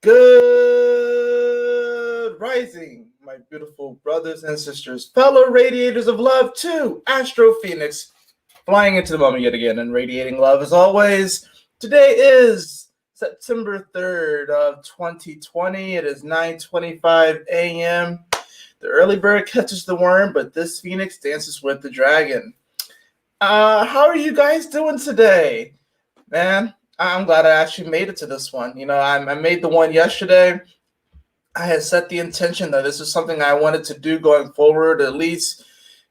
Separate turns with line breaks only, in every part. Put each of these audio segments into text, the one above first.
Good rising, my beautiful brothers and sisters, fellow radiators of love to Astro Fenixx, flying into the moment yet again and radiating love as always. Today is September 3rd of 2020. It is 9:25 a.m. The early bird catches the worm, but this Fenixx dances with the dragon. How are you guys doing today? Man, I'm glad I actually made it to this one. I made the one yesterday. I had set the intention that this is something I wanted to do going forward, at least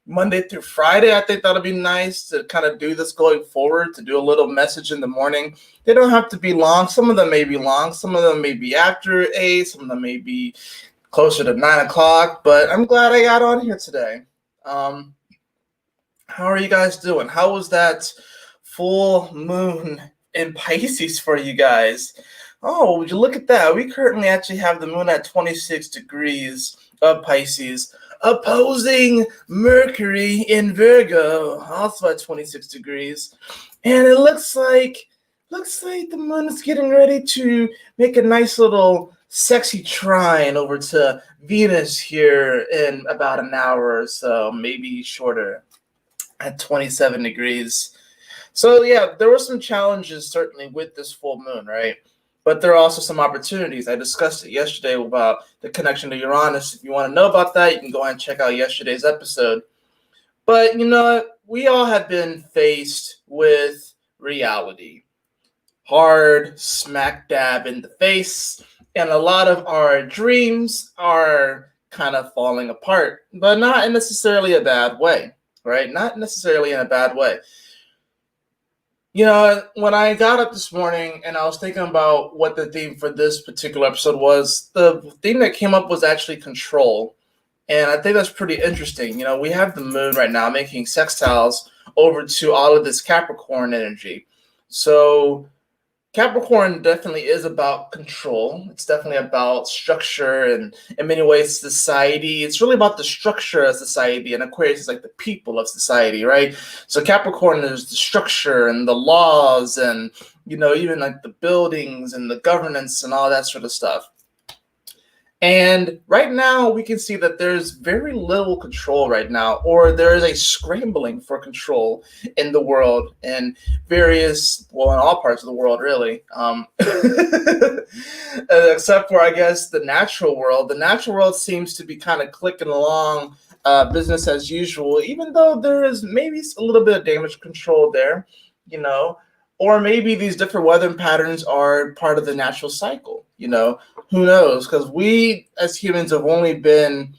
Monday through Friday. I think that'll be nice to kind of do this going forward, to do a little message in the morning. They don't have to be long. Some of them may be long. Some of them may be after 8. Some of them may be closer to 9 o'clock. But I'm glad I got on here today. How are you guys doing? How was that full moon in Pisces for you guys? Oh, would you look at that? We currently actually have the moon at 26 degrees of Pisces, opposing Mercury in Virgo, also at 26 degrees. And it looks like the moon is getting ready to make a nice little sexy trine over to Venus here in about an hour or so, maybe shorter, at 27 degrees. So yeah, there were some challenges certainly with this full moon, right? But there are also some opportunities. I discussed it yesterday about the connection to Uranus. If you want to know about that, you can go ahead and check out yesterday's episode. But we all have been faced with reality. Hard, smack dab in the face. And a lot of our dreams are kind of falling apart, but not in necessarily a bad way. Right? Not necessarily in a bad way. When I got up this morning and I was thinking about what the theme for this particular episode was, the theme that came up was actually control. And I think that's pretty interesting. We have the moon right now making sextiles over to all of this Capricorn energy. So Capricorn definitely is about control. It's definitely about structure and in many ways society. It's really about the structure of society, and Aquarius is like the people of society, right? So Capricorn is the structure and the laws and, even like the buildings and the governance and all that sort of stuff. And right now we can see that there's very little control right now, or there is a scrambling for control in the world in in all parts of the world, really. Except for, I guess, the natural world. The natural world seems to be kind of clicking along, business as usual, even though there is maybe a little bit of damage control there, or maybe these different weather patterns are part of the natural cycle, who knows? Because we as humans have only been,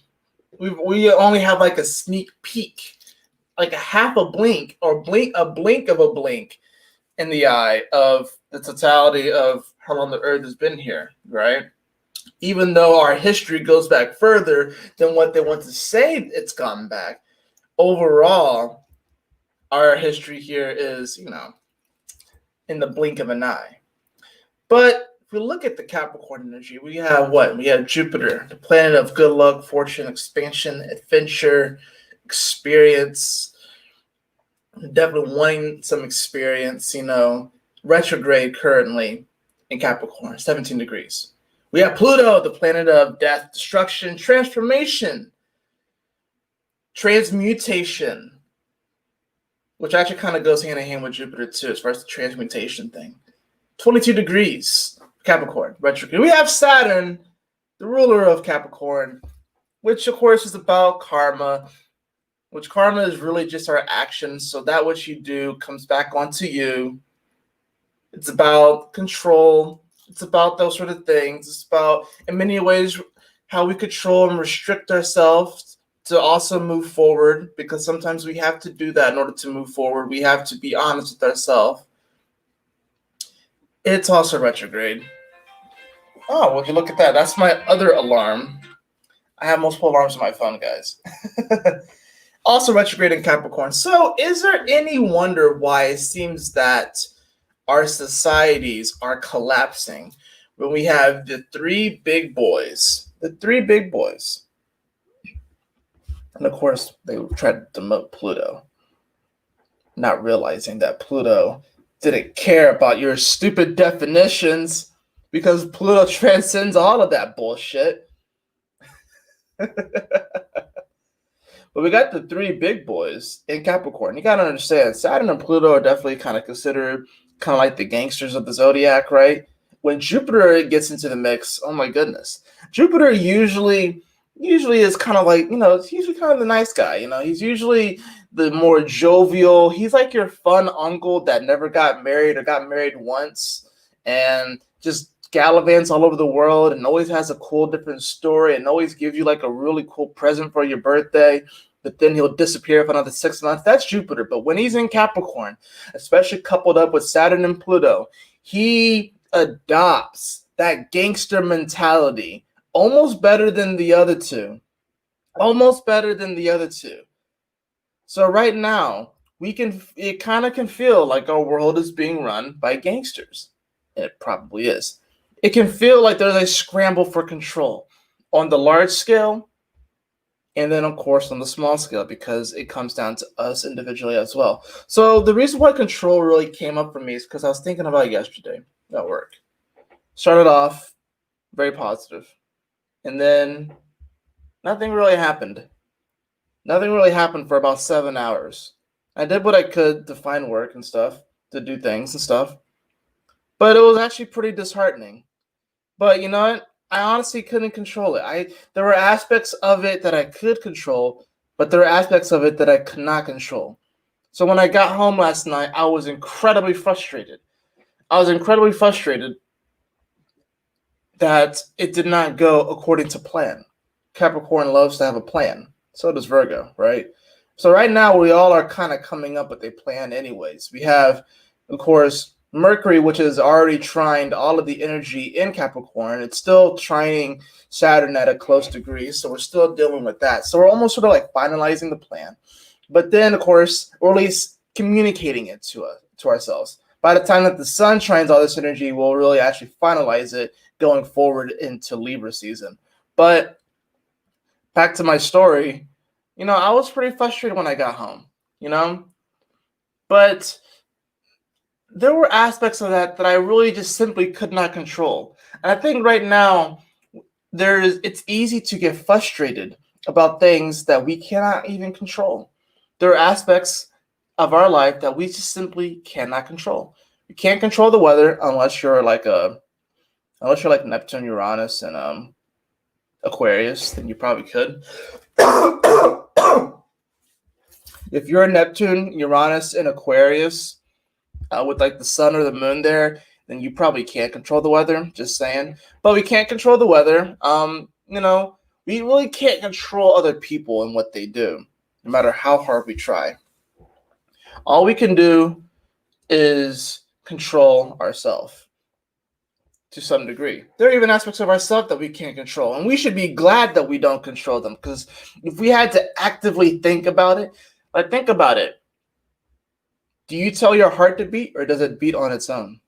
we only have like a sneak peek, like a half a blink or a blink of a blink in the eye of the totality of how long the earth has been here, right? Even though our history goes back further than what they want to say it's gone back, overall, our history here is, in the blink of an eye. But if we look at the Capricorn energy, we have what? We have Jupiter, the planet of good luck, fortune, expansion, adventure, experience. Definitely wanting some experience, retrograde currently in Capricorn, 17 degrees. We have Pluto, the planet of death, destruction, transformation, transmutation, which actually kind of goes hand in hand with Jupiter too, as far as the transmutation thing. 22 degrees. Capricorn, retrograde. We have Saturn, the ruler of Capricorn, which of course is about karma, which karma is really just our actions. So that what you do comes back onto you. It's about control. It's about those sort of things. It's about, in many ways, how we control and restrict ourselves to also move forward, because sometimes we have to do that in order to move forward. We have to be honest with ourselves. It's also retrograde. Oh, would you look at that? That's my other alarm. I have multiple alarms on my phone, guys. Also retrograde in Capricorn. So is there any wonder why it seems that our societies are collapsing when we have the three big boys? The three big boys. And of course, they tried to demote Pluto, not realizing that Pluto didn't care about your stupid definitions. because Pluto transcends all of that bullshit. But we got the three big boys in Capricorn. You gotta understand, Saturn and Pluto are definitely kind of considered kind of like the gangsters of the zodiac, right? When Jupiter gets into the mix, oh my goodness, Jupiter usually is kind of like, he's usually kind of the nice guy. He's usually the more jovial. He's like your fun uncle that never got married or got married once and just gallivants all over the world and always has a cool different story and always gives you like a really cool present for your birthday, but then he'll disappear for another 6 months. That's Jupiter. But when he's in Capricorn, especially coupled up with Saturn and Pluto, he adopts that gangster mentality almost better than the other two. Almost better than the other two. So right now, it kind of can feel like our world is being run by gangsters. And it probably is. It can feel like there's a scramble for control on the large scale, and then, of course, on the small scale, because it comes down to us individually as well. So the reason why control really came up for me is because I was thinking about it yesterday at work. Started off very positive, and then nothing really happened. Nothing really happened for about 7 hours. I did what I could to find work and stuff, to do things and stuff, but it was actually pretty disheartening. But you know what? I honestly couldn't control it. There were aspects of it that I could control, but there were aspects of it that I could not control. So when I got home last night, I was incredibly frustrated. I was incredibly frustrated that it did not go according to plan. Capricorn loves to have a plan. So does Virgo, right? So right now we all are kind of coming up with a plan anyways. We have, of course, Mercury, which is already trined all of the energy in Capricorn. It's still trining Saturn at a close degree, so we're still dealing with that. So we're almost sort of like finalizing the plan. But then, of course, or at least communicating it to ourselves. By the time that the sun trines all this energy, we'll really actually finalize it going forward into Libra season. But back to my story, I was pretty frustrated when I got home, but there were aspects of that I really just simply could not control. And I think right now it's easy to get frustrated about things that we cannot even control. There are aspects of our life that we just simply cannot control. You can't control the weather unless you're like Neptune, Uranus, and Aquarius, then you probably could. If you're a Neptune, Uranus, and Aquarius, with like the sun or the moon there, then you probably can't control the weather. Just saying. But we can't control the weather. We really can't control other people and what they do, no matter how hard we try. All we can do is control ourselves to some degree. There are even aspects of ourselves that we can't control, and we should be glad that we don't control them, because if we had to actively think about it, think about it. Do you tell your heart to beat, or does it beat on its own?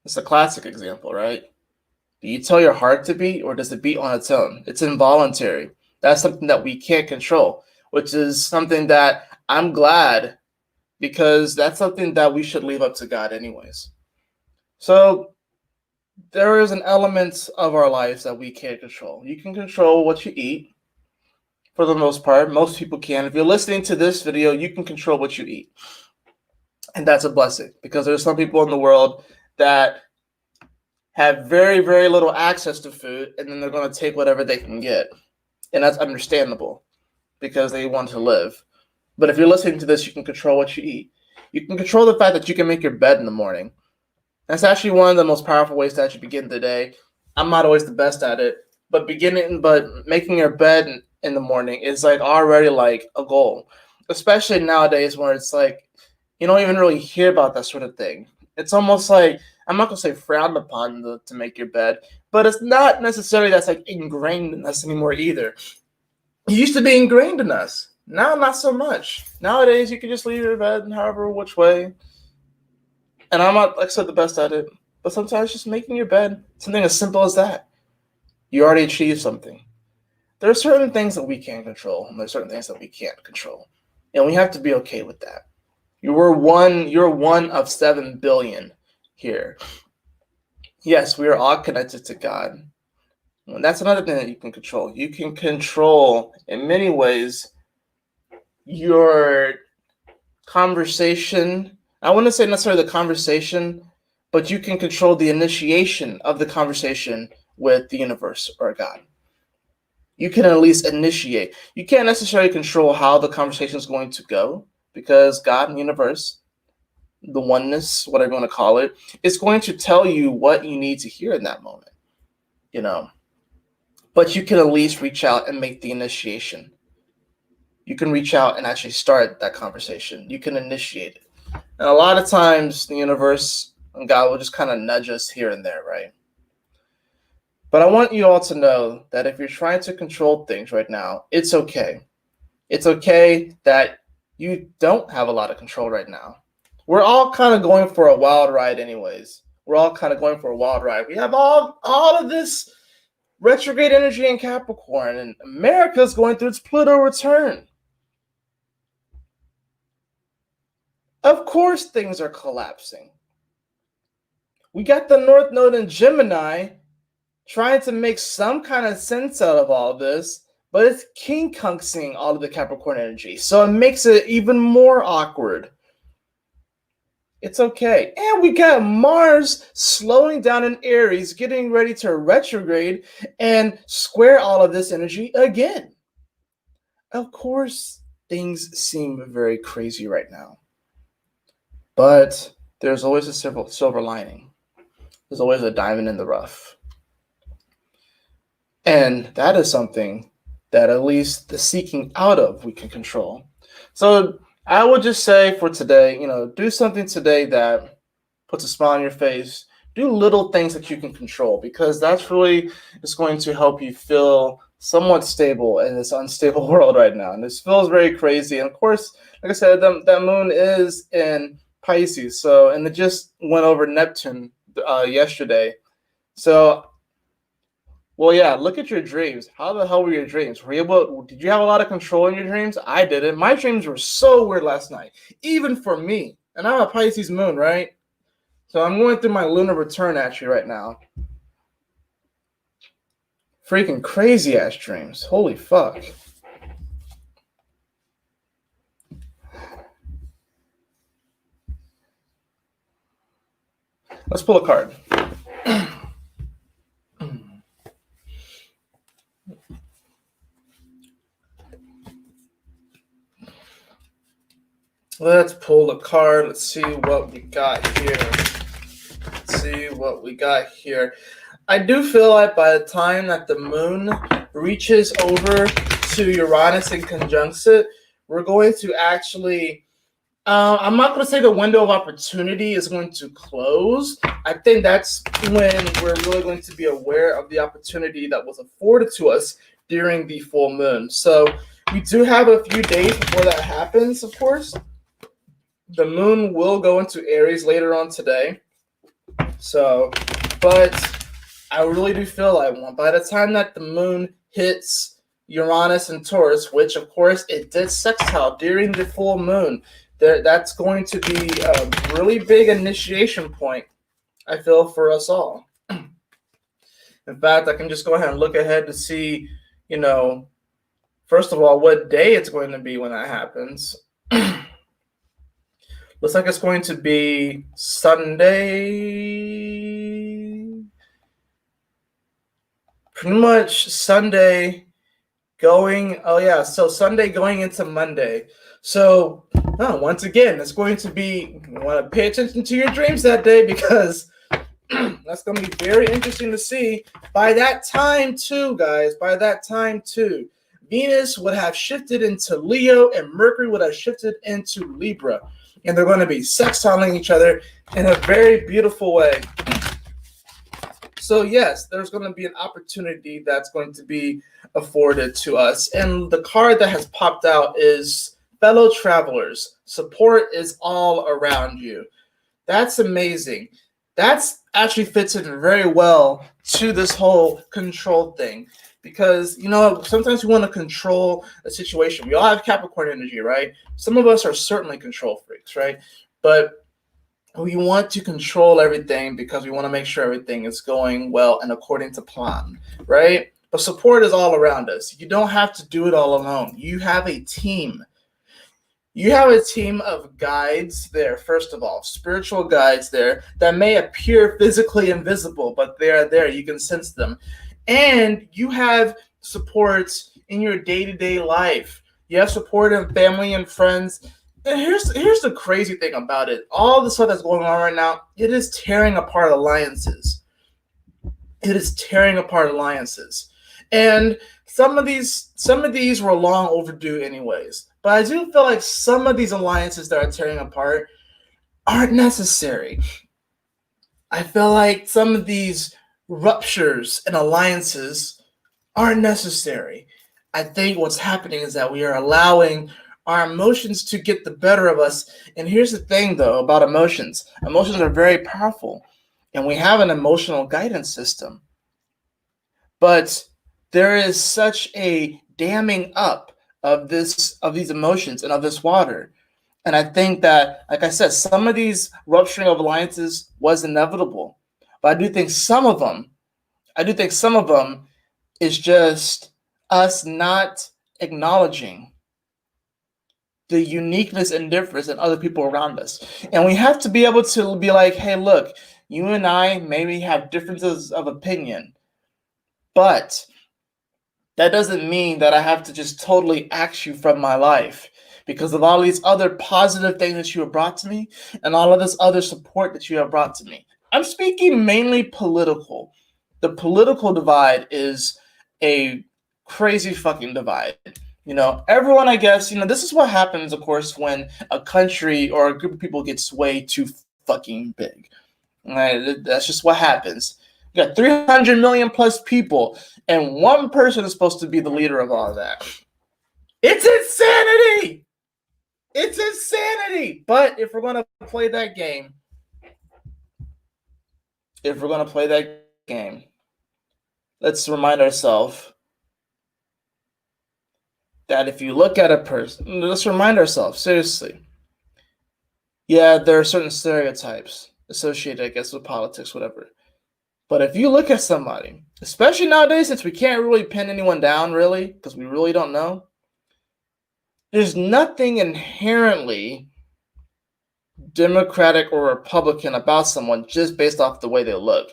It's a classic example, right? Do you tell your heart to beat, or does it beat on its own? It's involuntary. That's something that we can't control, which is something that I'm glad, because that's something that we should leave up to God anyways. So there is an element of our lives that we can't control. You can control what you eat. For the most part, most people can. If you're listening to this video, you can control what you eat. And that's a blessing, because there's some people in the world that have very, very little access to food, and then they're going to take whatever they can get. And that's understandable, because they want to live. But if you're listening to this, you can control what you eat. You can control the fact that you can make your bed in the morning. That's actually one of the most powerful ways to actually begin the day. I'm not always the best at it, but making your bed in the morning is like already like a goal, especially nowadays where it's like you don't even really hear about that sort of thing. It's almost like, I'm not gonna say frowned upon to make your bed, but it's not necessarily that's like ingrained in us anymore either. It used to be ingrained in us. Now, not so much. Nowadays, you can just leave your bed however which way. And I'm not, like I said, the best at it, but sometimes just making your bed, something as simple as that, you already achieved something. There are certain things that we can control, and there are certain things that we can't control, and we have to be okay with that. You're one of 7 billion here. Yes, we are all connected to God. And that's another thing that you can control. You can control, in many ways, your conversation. I wouldn't say necessarily the conversation, but you can control the initiation of the conversation with the universe or God. You can at least initiate. You can't necessarily control how the conversation is going to go because God and the universe, the oneness, whatever you want to call it, is going to tell you what you need to hear in that moment, you know. But you can at least reach out and make the initiation. You can reach out and actually start that conversation. You can initiate it. And a lot of times the universe and God will just kind of nudge us here and there, right? But I want you all to know that if you're trying to control things right now, it's okay. It's okay that you don't have a lot of control right now. We're all kind of going for a wild ride anyways. We're all kind of going for a wild ride. We have all of this retrograde energy in Capricorn, and America's going through its Pluto return. Of course things are collapsing. We got the North Node in Gemini trying to make some kind of sense out of all of this, but it's king kunksing all of the Capricorn energy. So it makes it even more awkward. It's okay. And we got Mars slowing down in Aries, getting ready to retrograde and square all of this energy again. Of course, things seem very crazy right now. But there's always a silver lining. There's always a diamond in the rough. And that is something that at least the seeking out of we can control. So I would just say for today, do something today that puts a smile on your face. Do little things that you can control, because that's really is going to help you feel somewhat stable in this unstable world right now. And this feels very crazy. And of course, like I said, that moon is in Pisces. So, and it just went over Neptune yesterday. So, well, yeah, look at your dreams. How the hell were your dreams? Did you have a lot of control in your dreams? I didn't. My dreams were so weird last night, even for me. And I'm a Pisces moon, right? So I'm going through my lunar return actually right now. Freaking crazy ass dreams. Holy fuck. Let's pull a card. Let's pull a card. Let's see what we got here. I do feel like by the time that the moon reaches over to Uranus and conjuncts it, we're going to actually, I'm not going to say the window of opportunity is going to close. I think that's when we're really going to be aware of the opportunity that was afforded to us during the full moon. So we do have a few days before that happens, of course. The moon will go into Aries later on today. So, but I really do feel like by the time that the moon hits Uranus and Taurus, which of course it did sextile during the full moon, that's going to be a really big initiation point, I feel, for us all. In fact, I can just go ahead and look ahead to see, first of all, what day it's going to be when that happens. Looks like it's going to be Sunday. Pretty much Sunday going. Oh, yeah. So Sunday going into Monday. So once again, it's going to be, you want to pay attention to your dreams that day, because that's going to be very interesting to see. By that time, too, guys, Venus would have shifted into Leo and Mercury would have shifted into Libra. And they're going to be sextiling each other in a very beautiful way. So yes, there's going to be an opportunity that's going to be afforded to us. And the card that has popped out is fellow travelers. Support is all around you. That's amazing. That's actually fits in very well to this whole control thing. Because, sometimes we want to control a situation. We all have Capricorn energy, right? Some of us are certainly control freaks, right? But we want to control everything because we want to make sure everything is going well and according to plan, right? But support is all around us. You don't have to do it all alone. You have a team. You have a team of guides there, first of all, spiritual guides there that may appear physically invisible, but they are there. You can sense them. And you have supports in your day-to-day life. You have support in family and friends. And here's the crazy thing about it. All the stuff that's going on right now, it is tearing apart alliances. It is tearing apart alliances. And some of these were long overdue anyways. But I do feel like some of these alliances that are tearing apart aren't necessary. I feel like some of these ruptures and alliances aren't necessary. I think what's happening is that we are allowing our emotions to get the better of us. And here's the thing, though, about emotions. Emotions are very powerful, and we have an emotional guidance system. But there is such a damming up of these emotions and of this water. And I think that, like I said, some of these rupturing of alliances was inevitable. But I do think some of them is just us not acknowledging the uniqueness and difference in other people around us. And we have to be able to be like, hey, look, you and I maybe have differences of opinion, but that doesn't mean that I have to just totally axe you from my life because of all these other positive things that you have brought to me and all of this other support that you have brought to me. I'm speaking mainly political. The political divide is a crazy fucking divide. Everyone, I guess, this is what happens, of course, when a country or a group of people gets way too fucking big. Right? That's just what happens. You got 300 million plus people, and one person is supposed to be the leader of all of that. It's insanity! It's insanity! But if we're going to play that game, let's remind ourselves that if you look at a person, let's remind ourselves, seriously, yeah, there are certain stereotypes associated, I guess, with politics, whatever. But if you look at somebody, especially nowadays, since we can't really pin anyone down, really, because we really don't know, there's nothing inherently Democratic or Republican about someone just based off the way they look.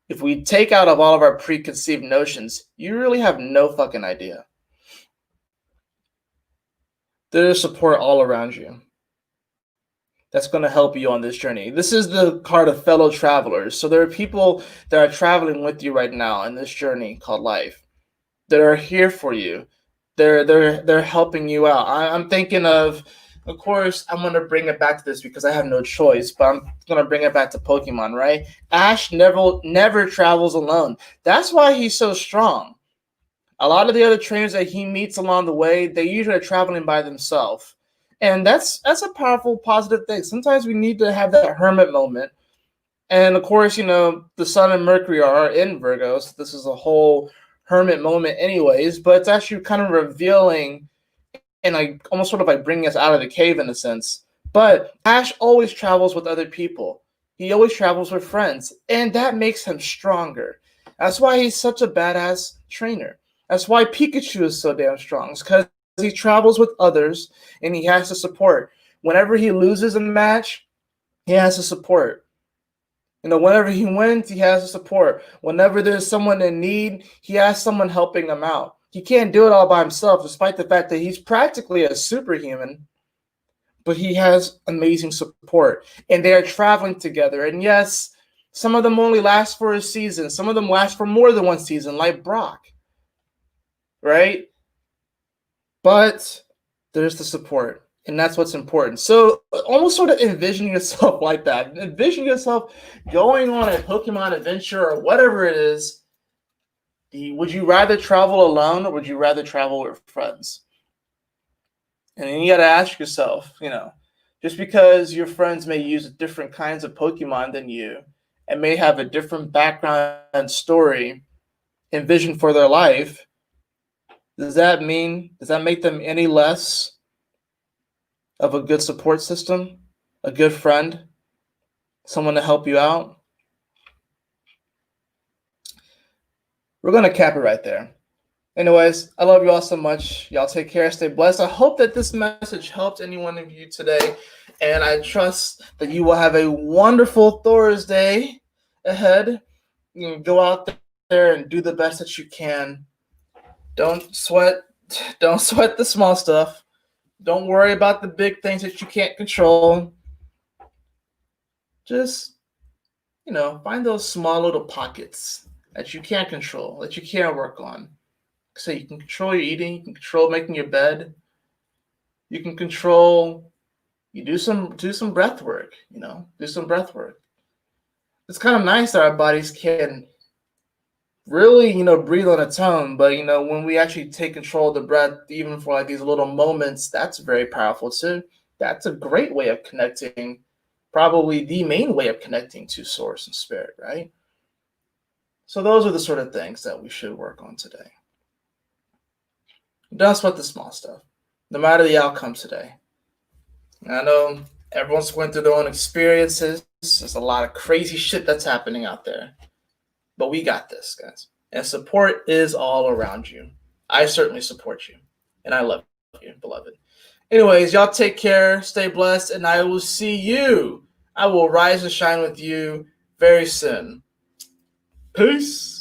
If we take out of all of our preconceived notions, you really have no fucking idea. There's support all around you that's going to help you on this journey. This is the card of fellow travelers. So there are people that are traveling with you right now in this journey called life that are here for you. They're helping you out. I'm thinking of course, I'm going to bring it back to this because I have no choice, but I'm going to bring it back to Pokemon, right? Ash never travels alone. That's why he's so strong. A lot of the other trainers that he meets along the way, they usually are traveling by themselves. And that's a powerful, positive thing. Sometimes we need to have that hermit moment. And of course, the Sun and Mercury are in Virgo, so this is a whole hermit moment anyways, but it's actually kind of revealing and like almost sort of like bringing us out of the cave in a sense. But Ash always travels with other people. He always travels with friends, and that makes him stronger. That's why he's such a badass trainer. That's why Pikachu is so damn strong. It's because he travels with others and he has to support. Whenever he loses a match, he has to support. Whenever he wins, he has to support. Whenever there's someone in need, he has someone helping him out. He can't do it all by himself, despite the fact that he's practically a superhuman. But he has amazing support. And they are traveling together. And yes, some of them only last for a season. Some of them last for more than one season, like Brock. Right? But there's the support. And that's what's important. So almost sort of envision yourself like that. Envision yourself going on a Pokemon adventure or whatever it is. Would you rather travel alone or would you rather travel with friends? And then you got to ask yourself, just because your friends may use different kinds of Pokemon than you and may have a different background and story and vision for their life, does that make them any less of a good support system, a good friend? someone to help you out, we're going to cap it right there. Anyways, I love you all so much. Y'all take care. Stay blessed. I hope that this message helped any one of you today. And I trust that you will have a wonderful Thursday ahead. You know, go out there and do the best that you can. Don't sweat the small stuff. Don't worry about the big things that you can't control. Just, find those small little pockets that you can't control, that you can work on. So you can control your eating, you can control making your bed, you can control, you do some breath work, do some breath work. It's kind of nice that our bodies can really, breathe on its own, but when we actually take control of the breath, even for like these little moments, that's very powerful too. That's a great way of connecting, probably the main way of connecting to source and spirit, right? So those are the sort of things that we should work on today. Don't sweat the small stuff, no matter the outcome today. I know everyone's going through their own experiences. There's a lot of crazy shit that's happening out there. But we got this, guys. And support is all around you. I certainly support you. And I love you, beloved. Anyways, y'all take care, stay blessed, and I will see you. I will rise and shine with you very soon. Peace.